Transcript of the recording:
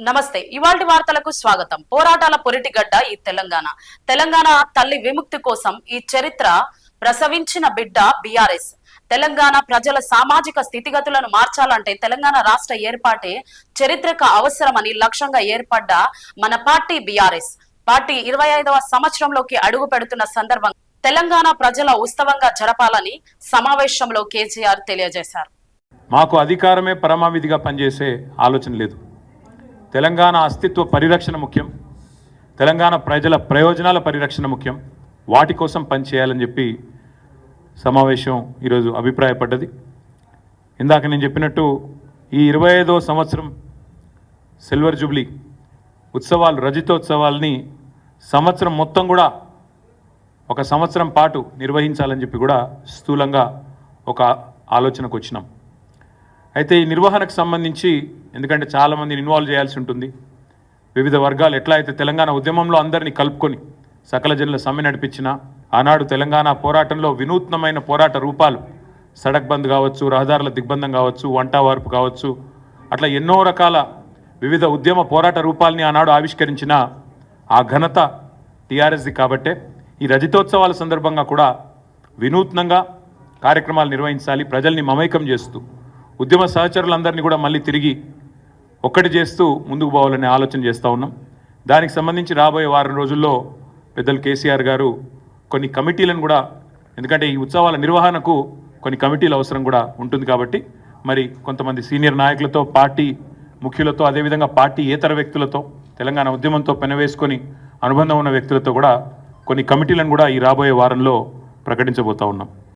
నమస్తే. ఇవాల్టి వార్తలకు స్వాగతం. పోరాటాల పొరిటిగడ్డ ఈ తెలంగాణ తల్లి విముక్తి కోసం ఈ చరిత్ర ప్రసవించిన బిడ్డ బీఆర్ఎస్. తెలంగాణ ప్రజల సామాజిక స్థితిగతులను మార్చాలంటే తెలంగాణ రాష్ట్ర ఏర్పాటే చరిత్రక అవసరమని లక్ష్యంగా ఏర్పడ్డ మన పార్టీ బీఆర్ఎస్ పార్టీ 25వ సంవత్సరంలోకి అడుగు పెడుతున్న సందర్భంగా తెలంగాణ ప్రజల ఉత్సవంగా జరపాలని సమావేశంలో కేసీఆర్ తెలియజేశారు. మాకు అధికారమే పరమావిధిగా పనిచేసే ఆలోచన లేదు. తెలంగాణ అస్తిత్వ పరిరక్షణ ముఖ్యం, తెలంగాణ ప్రజల ప్రయోజనాల పరిరక్షణ ముఖ్యం. వాటి కోసం పనిచేయాలని చెప్పి సమావేశం ఈరోజు అభిప్రాయపడ్డది. ఇందాక నేను చెప్పినట్టు ఈ 25వ సంవత్సరం సిల్వర్ జూబ్లీ ఉత్సవాలు, రజతోత్సవాల్ని సంవత్సరం మొత్తం కూడా ఒక సంవత్సరం పాటు నిర్వహించాలని చెప్పి కూడా స్థూలంగా ఒక ఆలోచనకు వచ్చినాం. అయితే ఈ నిర్వహణకు సంబంధించి, ఎందుకంటే చాలామందిని ఇన్వాల్వ్ చేయాల్సి ఉంటుంది, వివిధ వర్గాలు ఎట్లా అయితే తెలంగాణ ఉద్యమంలో అందరినీ కలుపుకొని సకల జనుల సమ్మె నడిపించిన, ఆనాడు తెలంగాణ పోరాటంలో వినూత్నమైన పోరాట రూపాలు, సడక్ బంద్ కావచ్చు, రహదారుల దిగ్బంధం కావచ్చు, వంట వార్పు కావచ్చు, అట్లా ఎన్నో రకాల వివిధ ఉద్యమ పోరాట రూపాలని ఆనాడు ఆవిష్కరించిన ఆ ఘనత టీఆర్ఎస్ది. కాబట్టే ఈ రజతోత్సవాల సందర్భంగా కూడా వినూత్నంగా కార్యక్రమాలు నిర్వహించాలి, ప్రజల్ని మమైకం చేస్తూ ఉద్యమ సహచరులందరినీ కూడా మళ్ళీ తిరిగి ఒక్కటి చేస్తూ ముందుకు పోవాలనే ఆలోచన చేస్తూ ఉన్నాం. దానికి సంబంధించి రాబోయే వారం రోజుల్లో పెద్దలు కేసీఆర్ గారు కొన్ని కమిటీలను కూడా, ఎందుకంటే ఈ ఉత్సవాల నిర్వహణకు కొన్ని కమిటీల అవసరం కూడా ఉంటుంది కాబట్టి, మరి కొంతమంది సీనియర్ నాయకులతో, పార్టీ ముఖ్యులతో, అదేవిధంగా పార్టీ ఏతర వ్యక్తులతో, తెలంగాణ ఉద్యమంతో పెనవేసుకొని అనుబంధం ఉన్న వ్యక్తులతో కూడా కొన్ని కమిటీలను కూడా ఈ రాబోయే వారంలో ప్రకటించబోతా ఉన్నాం.